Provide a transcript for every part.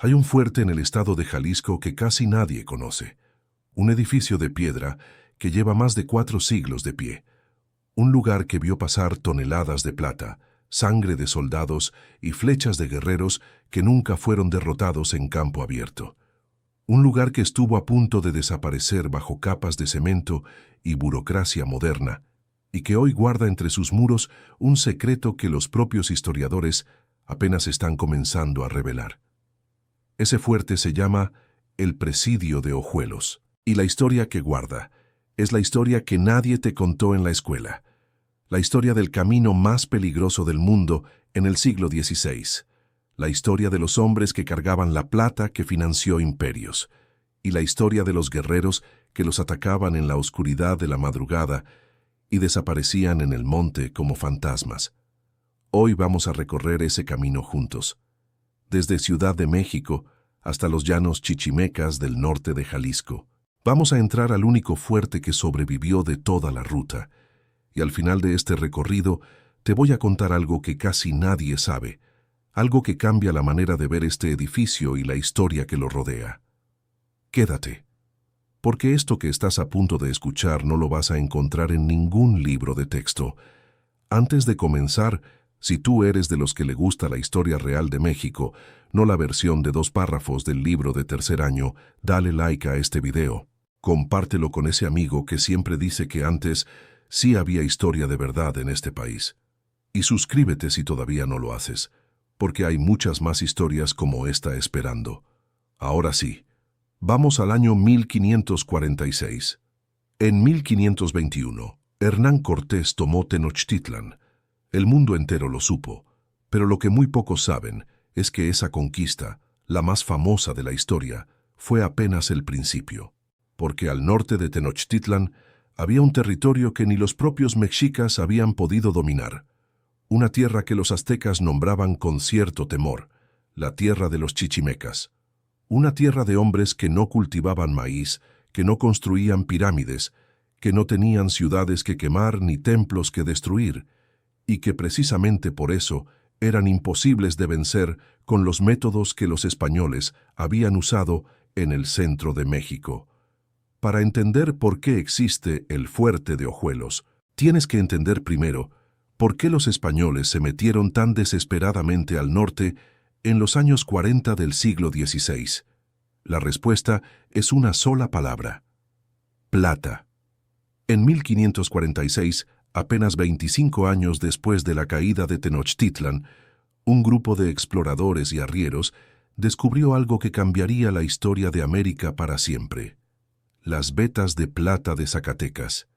Hay un fuerte en el estado de Jalisco que casi nadie conoce. Un edificio de piedra que lleva más de 4 siglos de pie. Un lugar que vio pasar toneladas de plata, sangre de soldados y flechas de guerreros que nunca fueron derrotados en campo abierto. Un lugar que estuvo a punto de desaparecer bajo capas de cemento y burocracia moderna, y que hoy guarda entre sus muros un secreto que los propios historiadores apenas están comenzando a revelar. Ese fuerte se llama el Presidio de Ojuelos, y la historia que guarda es la historia que nadie te contó en la escuela, la historia del camino más peligroso del mundo en el siglo XVI, la historia de los hombres que cargaban la plata que financió imperios, y la historia de los guerreros que los atacaban en la oscuridad de la madrugada y desaparecían en el monte como fantasmas. Hoy vamos a recorrer ese camino juntos, desde Ciudad de México hasta los llanos chichimecas del norte de Jalisco. Vamos a entrar al único fuerte que sobrevivió de toda la ruta, y al final de este recorrido te voy a contar algo que casi nadie sabe, algo que cambia la manera de ver este edificio y la historia que lo rodea. Quédate, porque esto que estás a punto de escuchar no lo vas a encontrar en ningún libro de texto. Antes de comenzar, si tú eres de los que le gusta la historia real de México, no la versión de 2 párrafos del libro de tercer año, dale like a este video. Compártelo con ese amigo que siempre dice que antes sí había historia de verdad en este país. Y suscríbete si todavía no lo haces, porque hay muchas más historias como esta esperando. Ahora sí, vamos al año 1546. En 1521, Hernán Cortés tomó Tenochtitlan. El mundo entero lo supo, pero lo que muy pocos saben es que esa conquista, la más famosa de la historia, fue apenas el principio, porque al norte de Tenochtitlan había un territorio que ni los propios mexicas habían podido dominar, una tierra que los aztecas nombraban con cierto temor, la tierra de los chichimecas, una tierra de hombres que no cultivaban maíz, que no construían pirámides, que no tenían ciudades que quemar ni templos que destruir, y que precisamente por eso eran imposibles de vencer con los métodos que los españoles habían usado en el centro de México. Para entender por qué existe el fuerte de Ojuelos, tienes que entender primero por qué los españoles se metieron tan desesperadamente al norte en los años 40 del siglo XVI. La respuesta es una sola palabra: plata. En 1546, apenas 25 años después de la caída de Tenochtitlan, un grupo de exploradores y arrieros descubrió algo que cambiaría la historia de América para siempre: las vetas de plata de Zacatecas.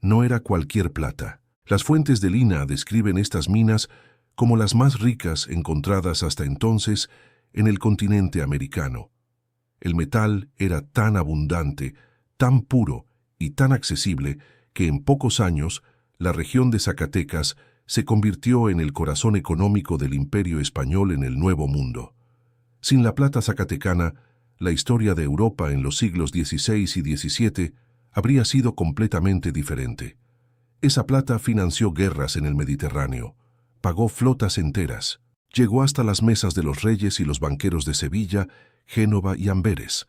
No era cualquier plata. Las fuentes de Lina describen estas minas como las más ricas encontradas hasta entonces en el continente americano. El metal era tan abundante, tan puro y tan accesible que en pocos años la región de Zacatecas se convirtió en el corazón económico del Imperio Español en el Nuevo Mundo. Sin la plata zacatecana, la historia de Europa en los siglos XVI y XVII habría sido completamente diferente. Esa plata financió guerras en el Mediterráneo, pagó flotas enteras, llegó hasta las mesas de los reyes y los banqueros de Sevilla, Génova y Amberes.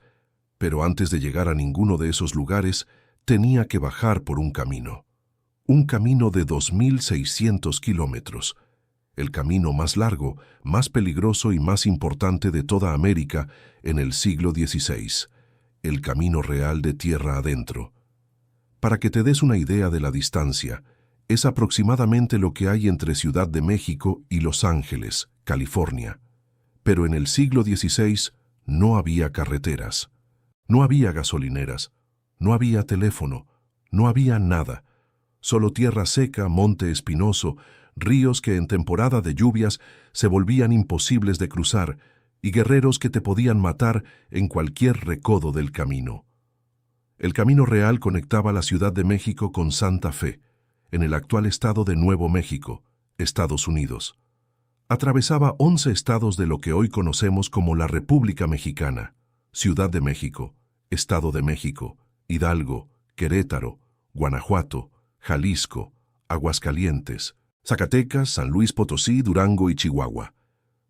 Pero antes de llegar a ninguno de esos lugares, tenía que bajar por un camino de 2.600 kilómetros, el camino más largo, más peligroso y más importante de toda América en el siglo XVI, el camino real de tierra adentro. Para que te des una idea de la distancia, es aproximadamente lo que hay entre Ciudad de México y Los Ángeles, California. Pero en el siglo XVI no había carreteras, no había gasolineras, no había teléfono, no había nada. Solo tierra seca, monte espinoso, ríos que en temporada de lluvias se volvían imposibles de cruzar y guerreros que te podían matar en cualquier recodo del camino. El camino real conectaba la Ciudad de México con Santa Fe, en el actual estado de Nuevo México, Estados Unidos. Atravesaba 11 estados de lo que hoy conocemos como la República Mexicana: Ciudad de México, Estado de México, Hidalgo, Querétaro, Guanajuato, Jalisco, Aguascalientes, Zacatecas, San Luis Potosí, Durango y Chihuahua.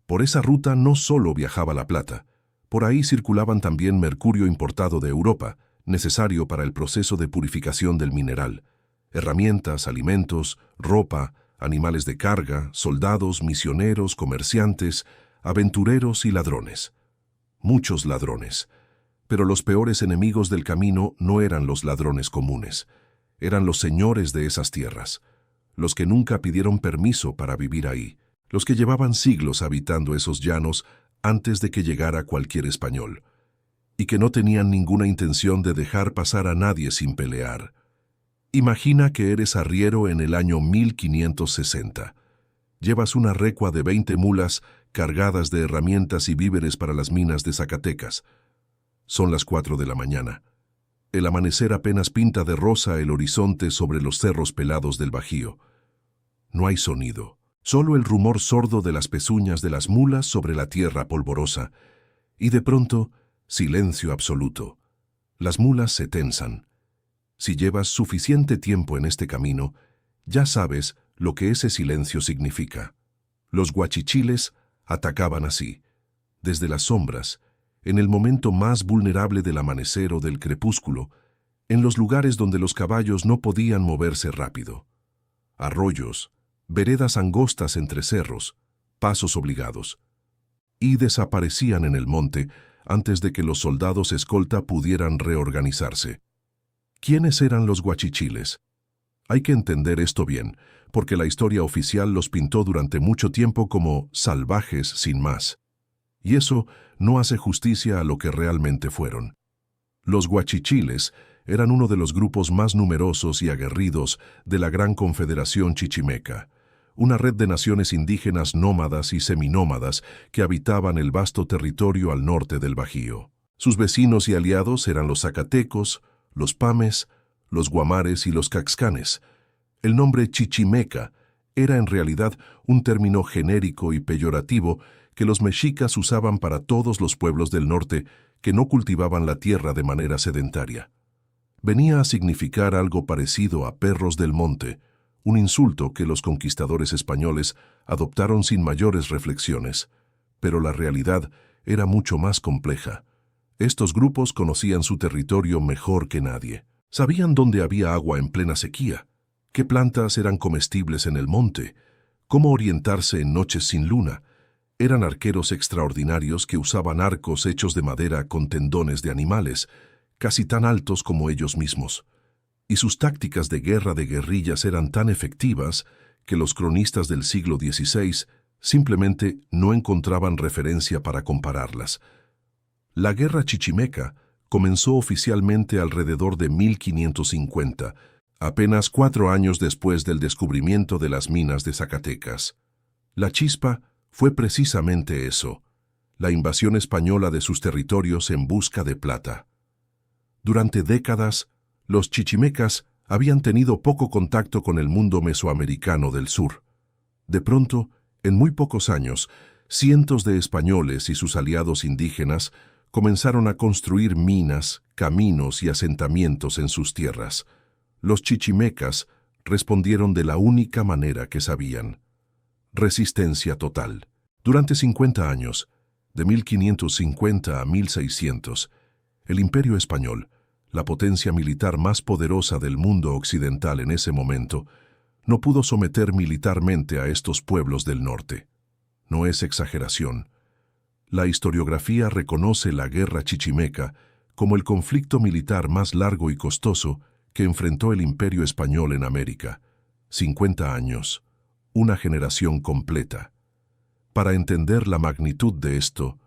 Por esa ruta no solo viajaba la plata, Por ahí circulaban también mercurio importado de Europa, necesario para el proceso de purificación del mineral, herramientas, alimentos, ropa, animales de carga, soldados, misioneros, comerciantes, aventureros y ladrones. Muchos ladrones. Pero los peores enemigos del camino no eran los ladrones comunes, eran los señores de esas tierras, los que nunca pidieron permiso para vivir ahí, los que llevaban siglos habitando esos llanos antes de que llegara cualquier español, y que no tenían ninguna intención de dejar pasar a nadie sin pelear. Imagina que eres arriero en el año 1560. Llevas una recua de 20 mulas cargadas de herramientas y víveres para las minas de Zacatecas. Son las 4 de la mañana. El amanecer apenas pinta de rosa el horizonte sobre los cerros pelados del Bajío. No hay sonido, solo el rumor sordo de las pezuñas de las mulas sobre la tierra polvorosa. Y de pronto, silencio absoluto. Las mulas se tensan. Si llevas suficiente tiempo en este camino, ya sabes lo que ese silencio significa. Los guachichiles atacaban así, desde las sombras, en el momento más vulnerable del amanecer o del crepúsculo, en los lugares donde los caballos no podían moverse rápido. Arroyos, veredas angostas entre cerros, pasos obligados. Y desaparecían en el monte antes de que los soldados escolta pudieran reorganizarse. ¿Quiénes eran los guachichiles? Hay que entender esto bien, porque la historia oficial los pintó durante mucho tiempo como salvajes sin más. Y eso no hace justicia a lo que realmente fueron. Los guachichiles eran uno de los grupos más numerosos y aguerridos de la Gran Confederación Chichimeca, una red de naciones indígenas nómadas y seminómadas que habitaban el vasto territorio al norte del Bajío. Sus vecinos y aliados eran los zacatecos, los pames, los guamares y los caxcanes. El nombre Chichimeca era en realidad un término genérico y peyorativo que los mexicas usaban para todos los pueblos del norte que no cultivaban la tierra de manera sedentaria. Venía a significar algo parecido a perros del monte, un insulto que los conquistadores españoles adoptaron sin mayores reflexiones, pero la realidad era mucho más compleja. Estos grupos conocían su territorio mejor que nadie. Sabían dónde había agua en plena sequía, qué plantas eran comestibles en el monte, cómo orientarse en noches sin luna. Eran arqueros extraordinarios que usaban arcos hechos de madera con tendones de animales, casi tan altos como ellos mismos. Y sus tácticas de guerra de guerrillas eran tan efectivas que los cronistas del siglo XVI simplemente no encontraban referencia para compararlas. La guerra chichimeca comenzó oficialmente alrededor de 1550, apenas 4 años después del descubrimiento de las minas de Zacatecas. La chispa fue precisamente eso, la invasión española de sus territorios en busca de plata. Durante décadas, los chichimecas habían tenido poco contacto con el mundo mesoamericano del sur. De pronto, en muy pocos años, cientos de españoles y sus aliados indígenas comenzaron a construir minas, caminos y asentamientos en sus tierras. Los chichimecas respondieron de la única manera que sabían: resistencia total. Durante 50 años, de 1550 a 1600, el Imperio Español, la potencia militar más poderosa del mundo occidental en ese momento, no pudo someter militarmente a estos pueblos del norte. No es exageración. La historiografía reconoce la guerra chichimeca como el conflicto militar más largo y costoso que enfrentó el Imperio Español en América. 50 años, una generación completa. Para entender la magnitud de esto,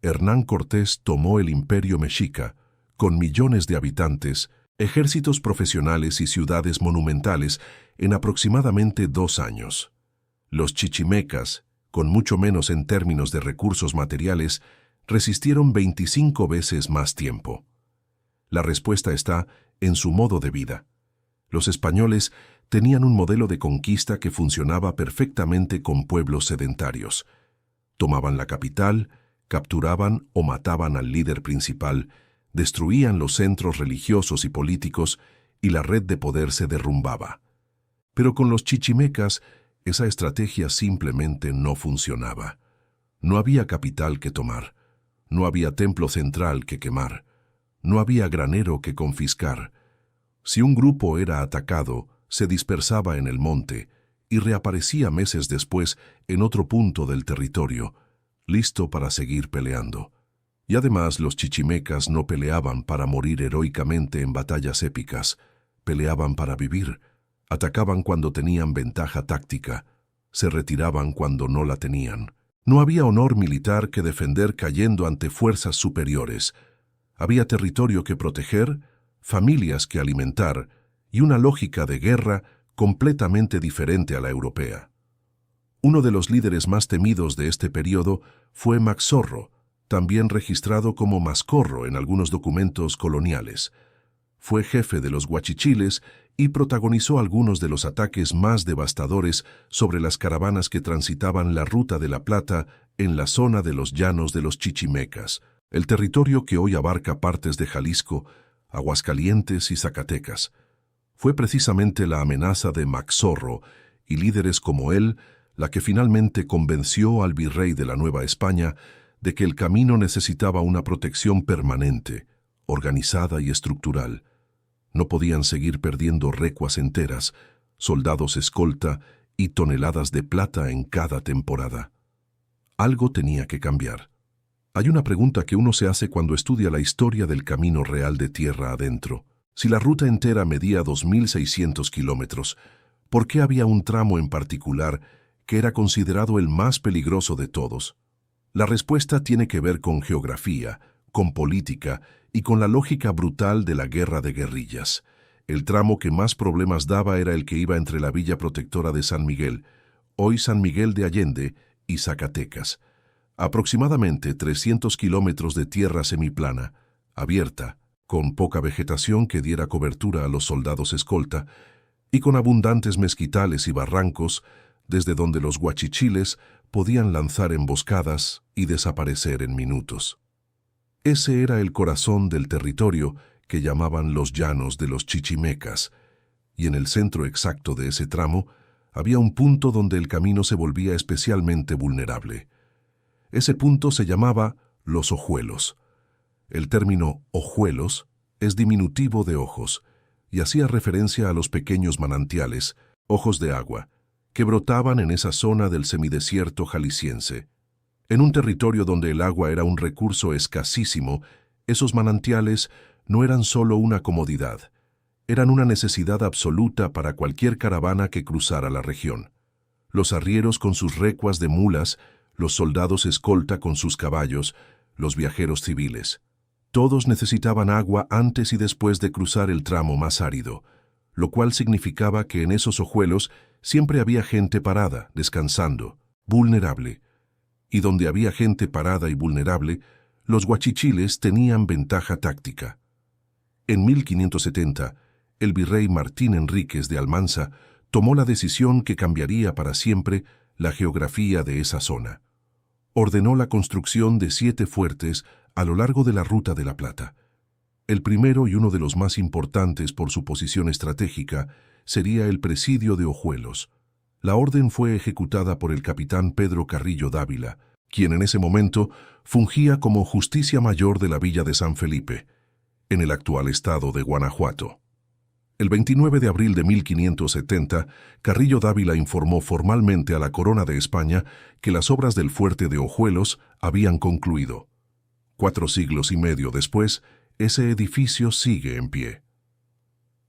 Hernán Cortés tomó el Imperio Mexica, con millones de habitantes, ejércitos profesionales y ciudades monumentales, en aproximadamente 2 años. Los chichimecas, con mucho menos en términos de recursos materiales, resistieron 25 veces más tiempo. La respuesta está en su modo de vida. Los españoles tenían un modelo de conquista que funcionaba perfectamente con pueblos sedentarios. Tomaban la capital, capturaban o mataban al líder principal, destruían los centros religiosos y políticos y la red de poder se derrumbaba. Pero con los chichimecas, esa estrategia simplemente no funcionaba. No había capital que tomar, No había templo central que quemar. No había granero que confiscar. Si un grupo era atacado, se dispersaba en el monte y reaparecía meses después en otro punto del territorio, listo para seguir peleando. Y además los chichimecas no peleaban para morir heroicamente en batallas épicas, peleaban para vivir, atacaban cuando tenían ventaja táctica, se retiraban cuando no la tenían. No había honor militar que defender cayendo ante fuerzas superiores. Había territorio que proteger, familias que alimentar y una lógica de guerra completamente diferente a la europea. Uno de los líderes más temidos de este periodo fue Maxorro, también registrado como Mascorro en algunos documentos coloniales. Fue jefe de los Guachichiles y protagonizó algunos de los ataques más devastadores sobre las caravanas que transitaban la Ruta de la Plata en la zona de los llanos de los Chichimecas, el territorio que hoy abarca partes de Jalisco, Aguascalientes y Zacatecas. Fue precisamente la amenaza de Maxorro y líderes como él la que finalmente convenció al virrey de la Nueva España de que el camino necesitaba una protección permanente, organizada y estructural. No podían seguir perdiendo recuas enteras, soldados escolta y toneladas de plata en cada temporada. Algo tenía que cambiar. Hay una pregunta que uno se hace cuando estudia la historia del camino real de tierra adentro. Si la ruta entera medía 2.600 kilómetros, ¿por qué había un tramo en particular que era considerado el más peligroso de todos? La respuesta tiene que ver con geografía, con política y con la lógica brutal de la guerra de guerrillas. El tramo que más problemas daba era el que iba entre la Villa Protectora de San Miguel, hoy San Miguel de Allende, y Zacatecas. Aproximadamente 300 kilómetros de tierra semiplana, abierta, con poca vegetación que diera cobertura a los soldados escolta, y con abundantes mezquitales y barrancos, desde donde los guachichiles podían lanzar emboscadas y desaparecer en minutos. Ese era el corazón del territorio que llamaban los llanos de los Chichimecas, y en el centro exacto de ese tramo había un punto donde el camino se volvía especialmente vulnerable. Ese punto se llamaba Los Ojuelos. El término ojuelos es diminutivo de ojos y hacía referencia a los pequeños manantiales, ojos de agua, que brotaban en esa zona del semidesierto jalisciense. En un territorio donde el agua era un recurso escasísimo, esos manantiales no eran solo una comodidad, eran una necesidad absoluta para cualquier caravana que cruzara la región. Los arrieros con sus recuas de mulas, los soldados escolta con sus caballos, los viajeros civiles. Todos necesitaban agua antes y después de cruzar el tramo más árido, lo cual significaba que en esos ojuelos siempre había gente parada, descansando, vulnerable. Y donde había gente parada y vulnerable, los guachichiles tenían ventaja táctica. En 1570, el virrey Martín Enríquez de Almanza tomó la decisión que cambiaría para siempre la geografía de esa zona. Ordenó la construcción de 7 fuertes a lo largo de la Ruta de la Plata. El primero y uno de los más importantes por su posición estratégica sería el presidio de Ojuelos. La orden fue ejecutada por el capitán Pedro Carrillo Dávila, quien en ese momento fungía como justicia mayor de la villa de San Felipe, en el actual estado de Guanajuato. El 29 de abril de 1570, Carrillo Dávila informó formalmente a la Corona de España que las obras del fuerte de Ojuelos habían concluido. 4 siglos y medio después, ese edificio sigue en pie.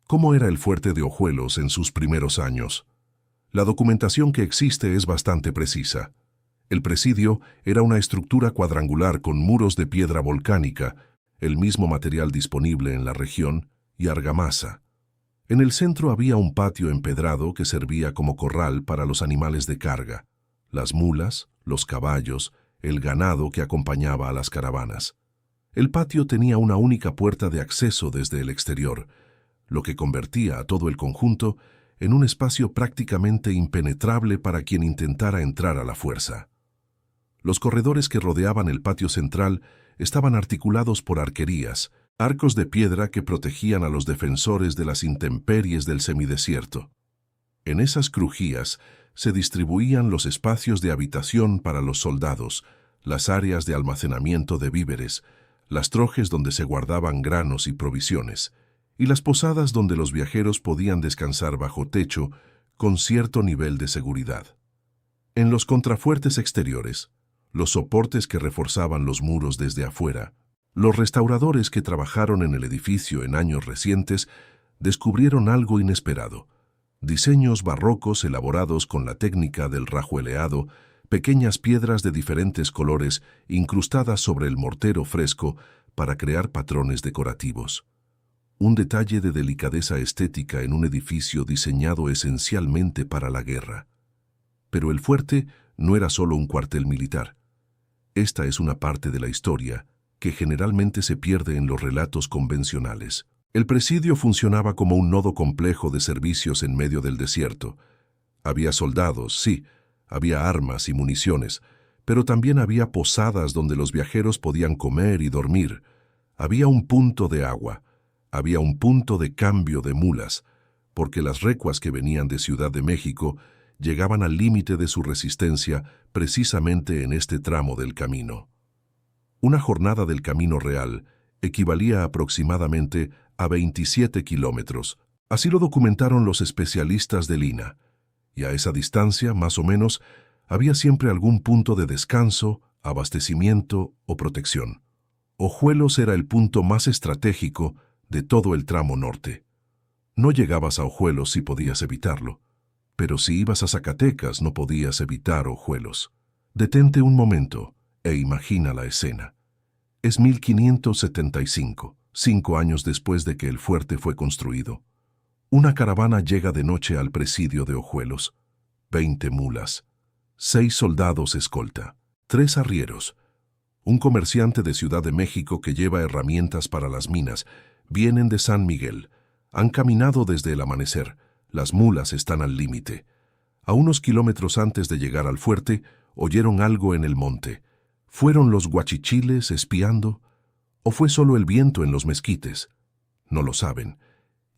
¿Cómo era el fuerte de Ojuelos en sus primeros años? La documentación que existe es bastante precisa. El presidio era una estructura cuadrangular con muros de piedra volcánica, el mismo material disponible en la región, y argamasa. En el centro había un patio empedrado que servía como corral para los animales de carga, las mulas, los caballos, el ganado que acompañaba a las caravanas. El patio tenía una única puerta de acceso desde el exterior, lo que convertía a todo el conjunto en un espacio prácticamente impenetrable para quien intentara entrar a la fuerza. Los corredores que rodeaban el patio central estaban articulados por arquerías, arcos de piedra que protegían a los defensores de las intemperies del semidesierto. En esas crujías se distribuían los espacios de habitación para los soldados, las áreas de almacenamiento de víveres, las trojes donde se guardaban granos y provisiones, y las posadas donde los viajeros podían descansar bajo techo con cierto nivel de seguridad. En los contrafuertes exteriores, los soportes que reforzaban los muros desde afuera, los restauradores que trabajaron en el edificio en años recientes descubrieron algo inesperado: diseños barrocos elaborados con la técnica del rajueleado, pequeñas piedras de diferentes colores incrustadas sobre el mortero fresco para crear patrones decorativos. Un detalle de delicadeza estética en un edificio diseñado esencialmente para la guerra. Pero el fuerte no era solo un cuartel militar. Esta es una parte de la historia que generalmente se pierde en los relatos convencionales. El presidio funcionaba como un nodo complejo de servicios en medio del desierto. Había soldados, sí, había armas y municiones, pero también había posadas donde los viajeros podían comer y dormir. Había un punto de agua, había un punto de cambio de mulas, porque las recuas que venían de Ciudad de México llegaban al límite de su resistencia precisamente en este tramo del camino. Una jornada del Camino Real equivalía aproximadamente a 27 kilómetros. Así lo documentaron los especialistas de Lina. Y a esa distancia, más o menos, había siempre algún punto de descanso, abastecimiento o protección. Ojuelos era el punto más estratégico de todo el tramo norte. No llegabas a Ojuelos si podías evitarlo, pero si ibas a Zacatecas no podías evitar Ojuelos. Detente un momento e imagina la escena. Es 1575, 5 años después de que el fuerte fue construido. Una caravana llega de noche al presidio de Ojuelos. 20 mulas, 6 soldados escolta, 3 arrieros. Un comerciante de Ciudad de México que lleva herramientas para las minas. Vienen de San Miguel. Han caminado desde el amanecer. Las mulas están al límite. A unos kilómetros antes de llegar al fuerte, oyeron algo en el monte. ¿Fueron los guachichiles espiando? ¿O fue solo el viento en los mezquites? No lo saben.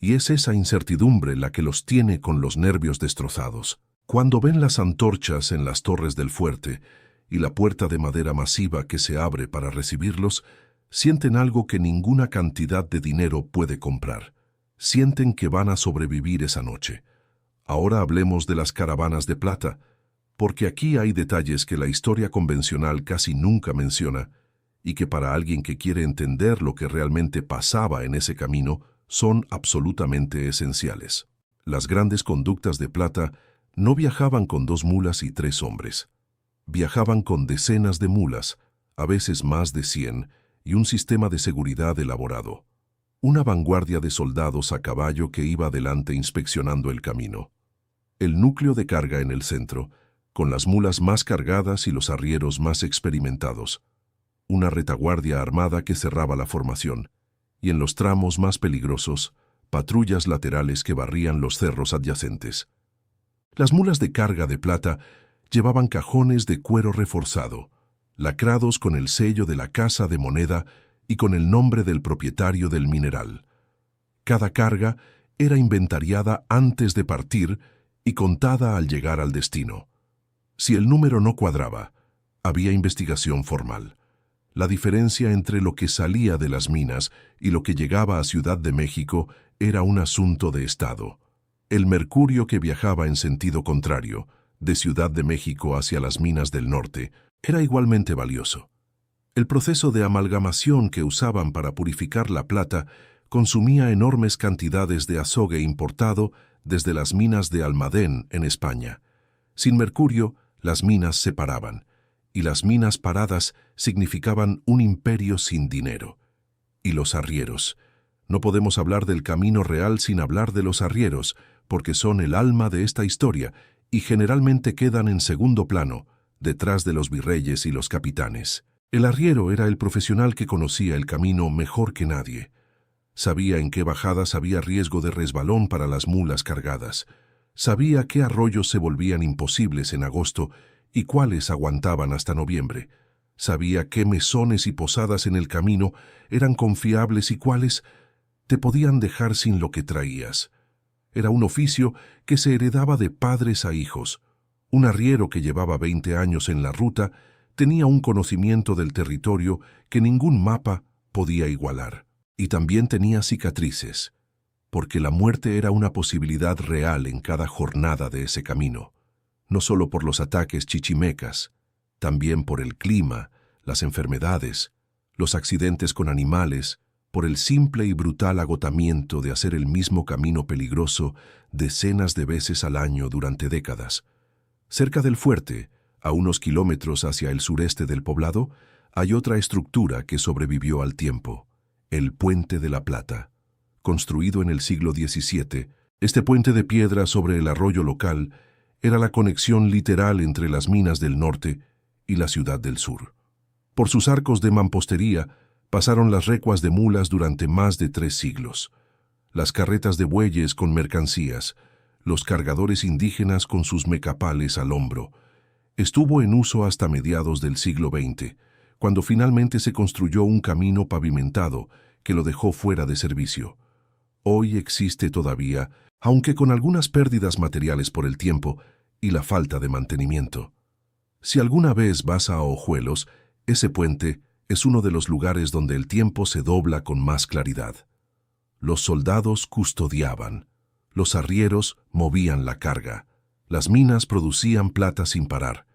Y es esa incertidumbre la que los tiene con los nervios destrozados. Cuando ven las antorchas en las torres del fuerte y la puerta de madera masiva que se abre para recibirlos, sienten algo que ninguna cantidad de dinero puede comprar. Sienten que van a sobrevivir esa noche. Ahora hablemos de las caravanas de plata, porque aquí hay detalles que la historia convencional casi nunca menciona y que para alguien que quiere entender lo que realmente pasaba en ese camino son absolutamente esenciales. Las grandes conductas de plata no viajaban con 2 mulas y 3 hombres. Viajaban con decenas de mulas, a veces más de 100, y un sistema de seguridad elaborado. Una vanguardia de soldados a caballo que iba adelante inspeccionando el camino. El núcleo de carga en el centro, con las mulas más cargadas y los arrieros más experimentados. Una retaguardia armada que cerraba la formación. Y en los tramos más peligrosos, patrullas laterales que barrían los cerros adyacentes. Las mulas de carga de plata llevaban cajones de cuero reforzado, lacrados con el sello de la Casa de Moneda y con el nombre del propietario del mineral. Cada carga era inventariada antes de partir y contada al llegar al destino. Si el número no cuadraba, había investigación formal. La diferencia entre lo que salía de las minas y lo que llegaba a Ciudad de México era un asunto de Estado. El mercurio que viajaba en sentido contrario, de Ciudad de México hacia las minas del norte, era igualmente valioso. El proceso de amalgamación que usaban para purificar la plata consumía enormes cantidades de azogue importado desde las minas de Almadén, en España. Sin mercurio, las minas se paraban, y las minas paradas significaban un imperio sin dinero. Y los arrieros. No podemos hablar del Camino Real sin hablar de los arrieros, porque son el alma de esta historia y generalmente quedan en segundo plano, detrás de los virreyes y los capitanes. El arriero era el profesional que conocía el camino mejor que nadie. Sabía en qué bajadas había riesgo de resbalón para las mulas cargadas. Sabía qué arroyos se volvían imposibles en agosto y cuáles aguantaban hasta noviembre. Sabía qué mesones y posadas en el camino eran confiables y cuáles te podían dejar sin lo que traías. Era un oficio que se heredaba de padres a hijos. Un arriero que llevaba 20 años en la ruta tenía un conocimiento del territorio que ningún mapa podía igualar. Y también tenía cicatrices, porque la muerte era una posibilidad real en cada jornada de ese camino, no solo por los ataques chichimecas, también por el clima, las enfermedades, los accidentes con animales, por el simple y brutal agotamiento de hacer el mismo camino peligroso decenas de veces al año durante décadas. Cerca del fuerte, a unos kilómetros hacia el sureste del poblado, hay otra estructura que sobrevivió al tiempo, el Puente de la Plata. Construido en el siglo XVII, este puente de piedra sobre el arroyo local era la conexión literal entre las minas del norte y la ciudad del sur. Por sus arcos de mampostería pasaron las recuas de mulas durante más de 3 siglos, las carretas de bueyes con mercancías, los cargadores indígenas con sus mecapales al hombro. Estuvo en uso hasta mediados del siglo XX, cuando finalmente se construyó un camino pavimentado que lo dejó fuera de servicio. Hoy existe todavía, aunque con algunas pérdidas materiales por el tiempo y la falta de mantenimiento. Si alguna vez vas a Ojuelos, ese puente es uno de los lugares donde el tiempo se dobla con más claridad. Los soldados custodiaban, los arrieros movían la carga, las minas producían plata sin parar,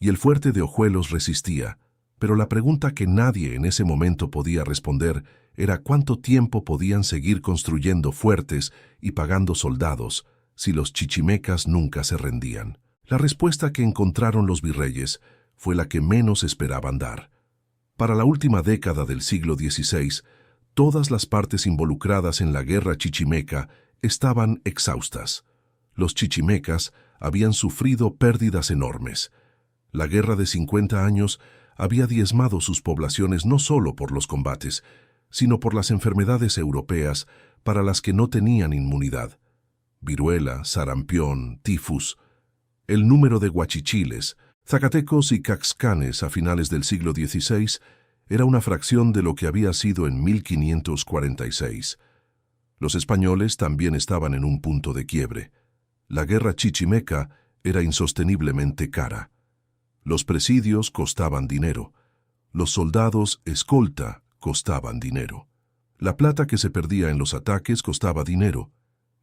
y el fuerte de Ojuelos resistía, pero la pregunta que nadie en ese momento podía responder era cuánto tiempo podían seguir construyendo fuertes y pagando soldados si los chichimecas nunca se rendían. La respuesta que encontraron los virreyes fue la que menos esperaban dar. Para la última década del siglo XVI, todas las partes involucradas en la guerra chichimeca estaban exhaustas. Los chichimecas habían sufrido pérdidas enormes. La guerra de 50 años había diezmado sus poblaciones no solo por los combates, sino por las enfermedades europeas para las que no tenían inmunidad. Viruela, sarampión, tifus. El número de guachichiles, zacatecos y caxcanes a finales del siglo XVI era una fracción de lo que había sido en 1546. Los españoles también estaban en un punto de quiebre. La guerra chichimeca era insosteniblemente cara. Los presidios costaban dinero. Los soldados escolta costaban dinero. La plata que se perdía en los ataques costaba dinero.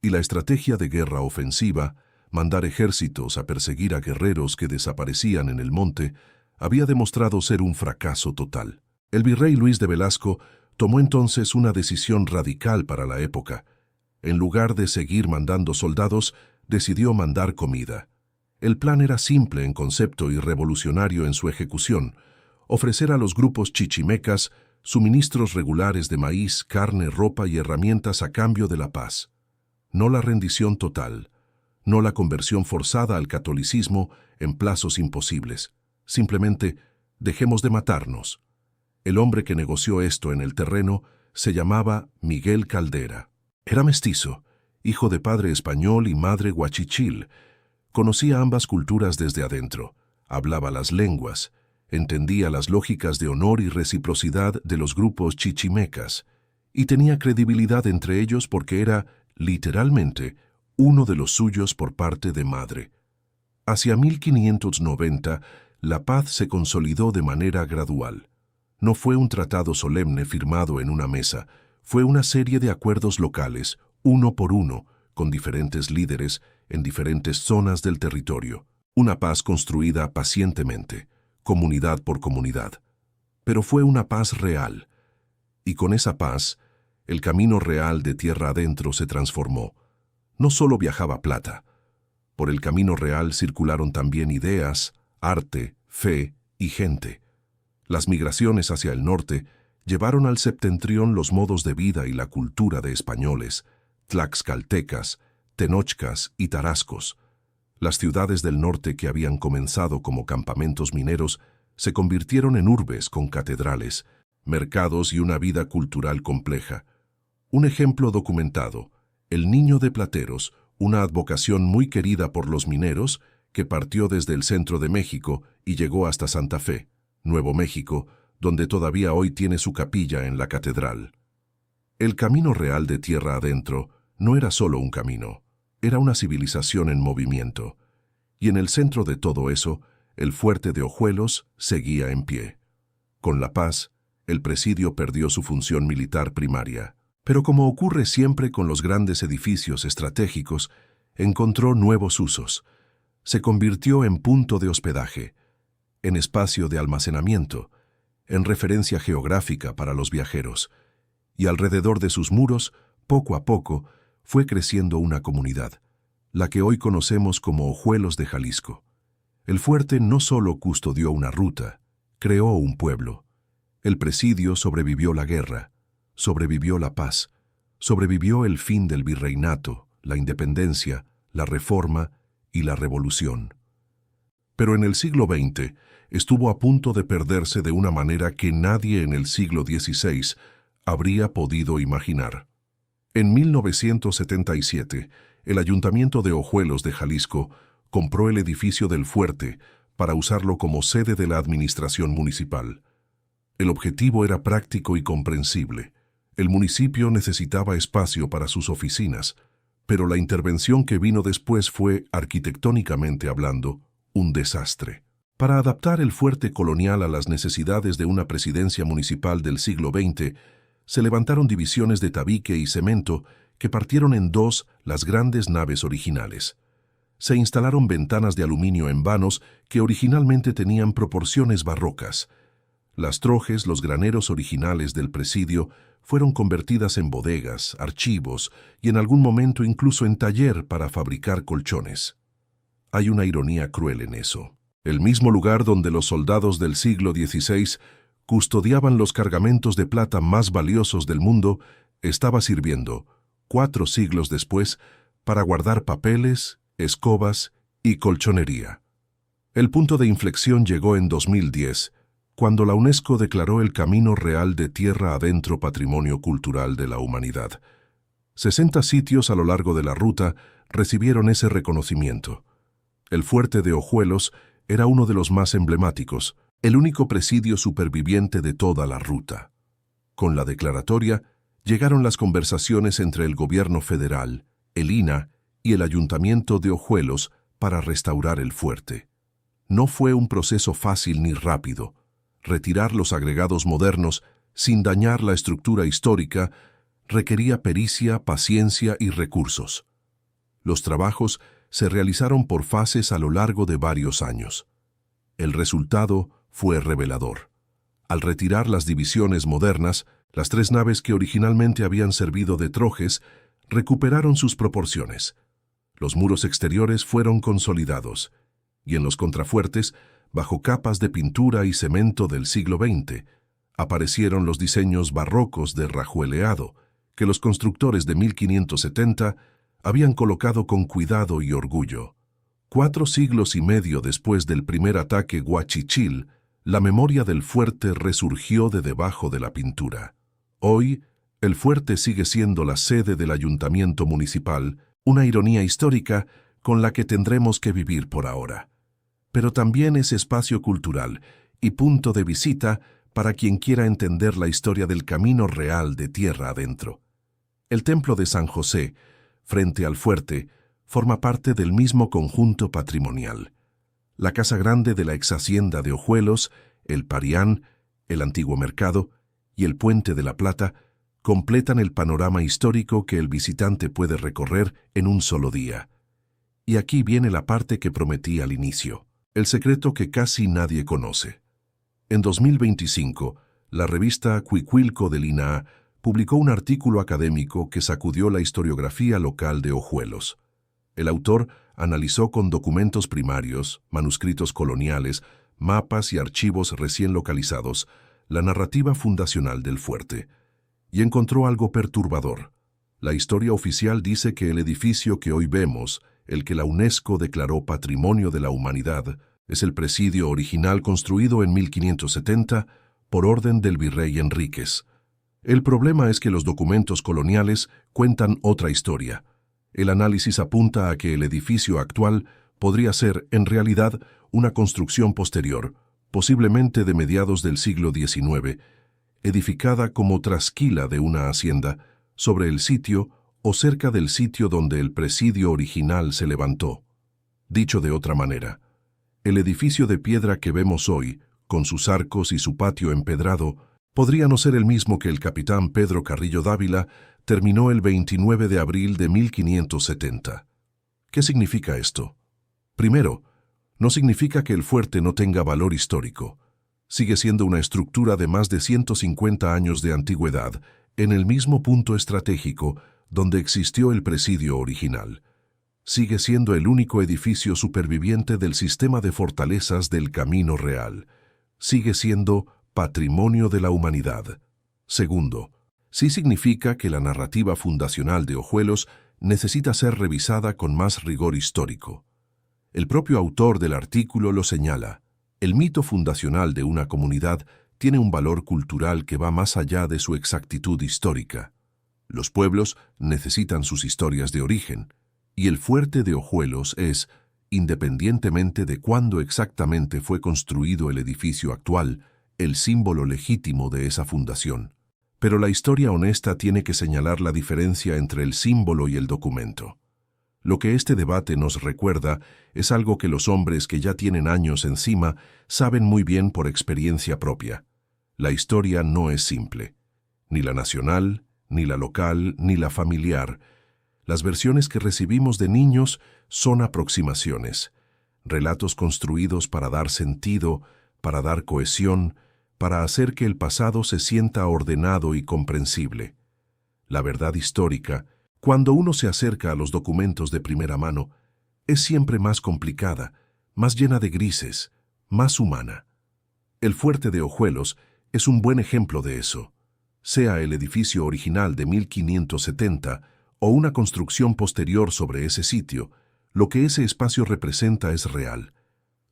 Y la estrategia de guerra ofensiva, mandar ejércitos a perseguir a guerreros que desaparecían en el monte, había demostrado ser un fracaso total. El virrey Luis de Velasco tomó entonces una decisión radical para la época. En lugar de seguir mandando soldados, decidió mandar comida. El plan era simple en concepto y revolucionario en su ejecución: ofrecer a los grupos chichimecas suministros regulares de maíz, carne, ropa y herramientas a cambio de la paz. No la rendición total, no la conversión forzada al catolicismo en plazos imposibles. Simplemente, dejemos de matarnos. El hombre que negoció esto en el terreno se llamaba Miguel Caldera. Era mestizo, hijo de padre español y madre guachichil. Conocía ambas culturas desde adentro, hablaba las lenguas, entendía las lógicas de honor y reciprocidad de los grupos chichimecas, y tenía credibilidad entre ellos porque era, literalmente, uno de los suyos por parte de madre. Hacia 1590, la paz se consolidó de manera gradual. No fue un tratado solemne firmado en una mesa, fue una serie de acuerdos locales, uno por uno, con diferentes líderes en diferentes zonas del territorio. Una paz construida pacientemente, comunidad por comunidad. Pero fue una paz real. Y con esa paz, el camino real de tierra adentro se transformó. No solo viajaba plata. Por el camino real circularon también ideas, arte, fe y gente. Las migraciones hacia el norte llevaron al septentrión los modos de vida y la cultura de españoles, tlaxcaltecas, tenochcas y tarascos. Las ciudades del norte que habían comenzado como campamentos mineros se convirtieron en urbes con catedrales, mercados y una vida cultural compleja. Un ejemplo documentado: el Niño de Plateros, una advocación muy querida por los mineros que partió desde el centro de México y llegó hasta Santa Fe, Nuevo México, donde todavía hoy tiene su capilla en la catedral. El camino real de tierra adentro no era solo un camino, era una civilización en movimiento. Y en el centro de todo eso el fuerte de Ojuelos seguía en pie. Con la paz, el presidio perdió su función militar primaria. Pero como ocurre siempre con los grandes edificios estratégicos, encontró nuevos usos. Se convirtió en punto de hospedaje, en espacio de almacenamiento, en referencia geográfica para los viajeros, y alrededor de sus muros, poco a poco, fue creciendo una comunidad, la que hoy conocemos como Ojuelos de Jalisco. El fuerte no solo custodió una ruta, creó un pueblo. El presidio sobrevivió la guerra, sobrevivió la paz, sobrevivió el fin del virreinato, la independencia, la reforma y la revolución. Pero en el siglo XX estuvo a punto de perderse de una manera que nadie en el siglo XVI habría podido imaginar. En 1977, el Ayuntamiento de Ojuelos de Jalisco compró el edificio del fuerte para usarlo como sede de la administración municipal. El objetivo era práctico y comprensible. El municipio necesitaba espacio para sus oficinas, pero la intervención que vino después fue, arquitectónicamente hablando, un desastre. Para adaptar el fuerte colonial a las necesidades de una presidencia municipal del siglo XX, se levantaron divisiones de tabique y cemento que partieron en dos las grandes naves originales. Se instalaron ventanas de aluminio en vanos que originalmente tenían proporciones barrocas. Las trojes, los graneros originales del presidio, fueron convertidas en bodegas, archivos y en algún momento incluso en taller para fabricar colchones. Hay una ironía cruel en eso. El mismo lugar donde los soldados del siglo XVI custodiaban los cargamentos de plata más valiosos del mundo, estaba sirviendo, 4 siglos después, para guardar papeles, escobas y colchonería. El punto de inflexión llegó en 2010, cuando la UNESCO declaró el Camino Real de Tierra Adentro Patrimonio Cultural de la Humanidad. 60 sitios a lo largo de la ruta recibieron ese reconocimiento. El fuerte de Ojuelos era uno de los más emblemáticos, el único presidio superviviente de toda la ruta. Con la declaratoria, llegaron las conversaciones entre el gobierno federal, el INAH y el Ayuntamiento de Ojuelos para restaurar el fuerte. No fue un proceso fácil ni rápido. Retirar los agregados modernos sin dañar la estructura histórica requería pericia, paciencia y recursos. Los trabajos se realizaron por fases a lo largo de varios años. El resultado fue revelador. Al retirar las divisiones modernas, las 3 naves que originalmente habían servido de trojes recuperaron sus proporciones. Los muros exteriores fueron consolidados, y en los contrafuertes, bajo capas de pintura y cemento del siglo XX, aparecieron los diseños barrocos de rajueleado que los constructores de 1570 habían colocado con cuidado y orgullo. 4 siglos y medio después del primer ataque Huachichil, la memoria del fuerte resurgió de debajo de la pintura. Hoy, el fuerte sigue siendo la sede del ayuntamiento municipal, una ironía histórica con la que tendremos que vivir por ahora. Pero también es espacio cultural y punto de visita para quien quiera entender la historia del Camino Real de Tierra Adentro. El templo de San José, frente al fuerte, forma parte del mismo conjunto patrimonial. La casa grande de la exhacienda de Ojuelos, el Parián, el antiguo mercado y el Puente de la Plata completan el panorama histórico que el visitante puede recorrer en un solo día. Y aquí viene la parte que prometí al inicio, el secreto que casi nadie conoce. En 2025, la revista Cuicuilco del INAH publicó un artículo académico que sacudió la historiografía local de Ojuelos. El autor analizó con documentos primarios, manuscritos coloniales, mapas y archivos recién localizados la narrativa fundacional del fuerte, y encontró algo perturbador. La historia oficial dice que el edificio que hoy vemos, el que la UNESCO declaró Patrimonio de la Humanidad, es el presidio original construido en 1570 por orden del virrey Enríquez. El problema es que los documentos coloniales cuentan otra historia. El análisis apunta a que el edificio actual podría ser, en realidad, una construcción posterior, posiblemente de mediados del siglo XIX, edificada como trasquila de una hacienda, sobre el sitio o cerca del sitio donde el presidio original se levantó. Dicho de otra manera, El edificio de piedra que vemos hoy, con sus arcos y su patio empedrado, podría no ser el mismo que el capitán Pedro Carrillo Dávila terminó el 29 de abril de 1570. ¿Qué significa esto? Primero, no significa que el fuerte no tenga valor histórico. Sigue siendo una estructura de más de 150 años de antigüedad, en el mismo punto estratégico donde existió el presidio original. Sigue siendo el único edificio superviviente del sistema de fortalezas del Camino Real. Sigue siendo patrimonio de la humanidad. Segundo, sí significa que la narrativa fundacional de Ojuelos necesita ser revisada con más rigor histórico. El propio autor del artículo lo señala. El mito fundacional de una comunidad tiene un valor cultural que va más allá de su exactitud histórica. Los pueblos necesitan sus historias de origen, y el fuerte de Ojuelos es, independientemente de cuándo exactamente fue construido el edificio actual, el símbolo legítimo de esa fundación. Pero la historia honesta tiene que señalar la diferencia entre el símbolo y el documento. Lo que este debate nos recuerda es algo que los hombres que ya tienen años encima saben muy bien por experiencia propia. La historia no es simple. Ni la nacional, ni la local, ni la familiar. Las versiones que recibimos de niños son aproximaciones, relatos construidos para dar sentido, para dar cohesión, para hacer que el pasado se sienta ordenado y comprensible. La verdad histórica, cuando uno se acerca a los documentos de primera mano, es siempre más complicada, más llena de grises, más humana. El fuerte de Ojuelos es un buen ejemplo de eso, sea el edificio original de 1570 o una construcción posterior sobre ese sitio. Lo que ese espacio representa es real.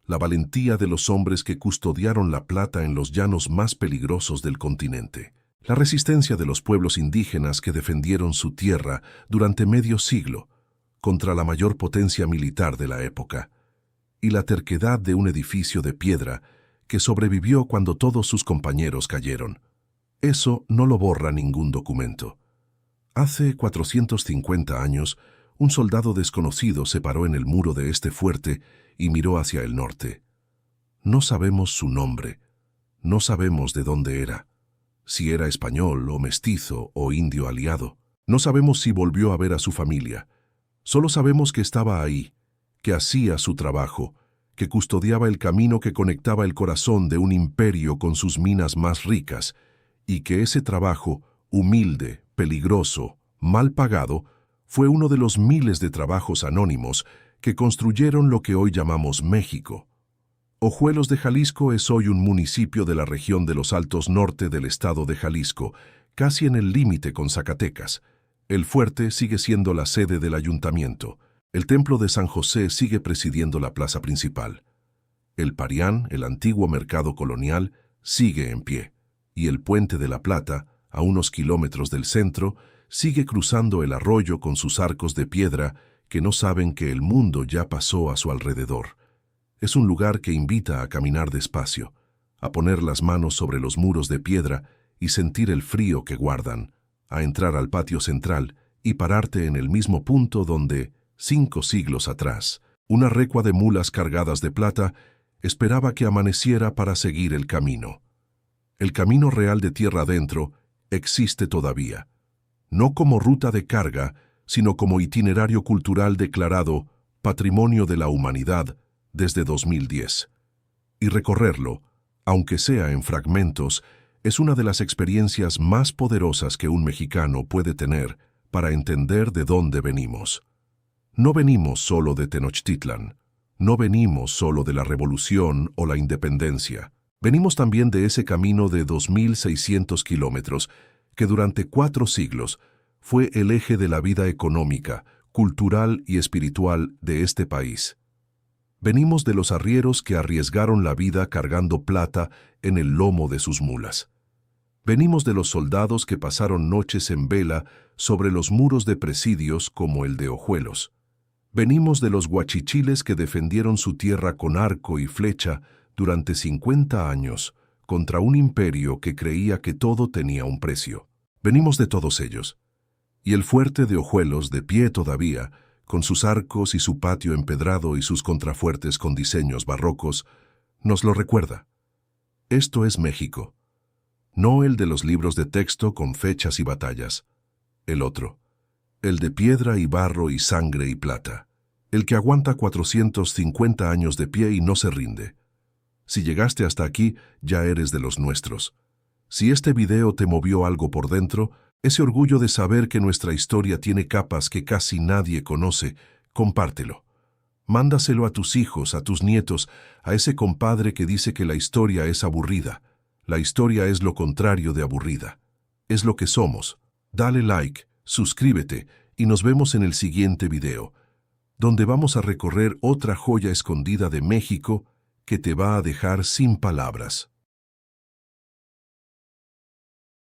La valentía de los hombres que custodiaron la plata en los llanos más peligrosos del continente. La resistencia de los pueblos indígenas que defendieron su tierra durante medio siglo contra la mayor potencia militar de la época. Y la terquedad de un edificio de piedra que sobrevivió cuando todos sus compañeros cayeron. Eso no lo borra ningún documento. Hace 450 años, un soldado desconocido se paró en el muro de este fuerte y miró hacia el norte. No sabemos su nombre, no sabemos de dónde era, si era español o mestizo o indio aliado. No sabemos si volvió a ver a su familia. Solo sabemos que estaba ahí, que hacía su trabajo, que custodiaba el camino que conectaba el corazón de un imperio con sus minas más ricas, y que ese trabajo, humilde, peligroso, mal pagado, fue uno de los miles de trabajos anónimos que construyeron lo que hoy llamamos México. Ojuelos de Jalisco es hoy un municipio de la región de los Altos Norte del estado de Jalisco, casi en el límite con Zacatecas. El fuerte sigue siendo la sede del ayuntamiento. El templo de San José sigue presidiendo la plaza principal. El Parián, el antiguo mercado colonial, sigue en pie, y el Puente de la Plata, a unos kilómetros del centro, sigue cruzando el arroyo con sus arcos de piedra que no saben que el mundo ya pasó a su alrededor. Es un lugar que invita a caminar despacio, a poner las manos sobre los muros de piedra y sentir el frío que guardan, a entrar al patio central y pararte en el mismo punto donde, 5 siglos atrás, una recua de mulas cargadas de plata esperaba que amaneciera para seguir el camino. El camino real de tierra adentro existe todavía, no como ruta de carga, sino como itinerario cultural declarado Patrimonio de la Humanidad desde 2010. Y recorrerlo, aunque sea en fragmentos, es una de las experiencias más poderosas que un mexicano puede tener para entender de dónde venimos. No venimos solo de Tenochtitlan, no venimos solo de la Revolución o la Independencia. Venimos también de ese camino de 2.600 kilómetros que durante 4 siglos fue el eje de la vida económica, cultural y espiritual de este país. Venimos de los arrieros que arriesgaron la vida cargando plata en el lomo de sus mulas. Venimos de los soldados que pasaron noches en vela sobre los muros de presidios como el de Ojuelos. Venimos de los guachichiles que defendieron su tierra con arco y flecha durante 50 años contra un imperio que creía que todo tenía un precio. Venimos de todos ellos. Y el fuerte de Ojuelos, de pie todavía, con sus arcos y su patio empedrado y sus contrafuertes con diseños barrocos, nos lo recuerda. Esto es México. No el de los libros de texto con fechas y batallas. El otro. El de piedra y barro y sangre y plata. El que aguanta 450 años de pie y no se rinde. Si llegaste hasta aquí, ya eres de los nuestros. Si este video te movió algo por dentro, ese orgullo de saber que nuestra historia tiene capas que casi nadie conoce, compártelo. Mándaselo a tus hijos, a tus nietos, a ese compadre que dice que la historia es aburrida. La historia es lo contrario de aburrida. Es lo que somos. Dale like, suscríbete y nos vemos en el siguiente video, donde vamos a recorrer otra joya escondida de México que te va a dejar sin palabras.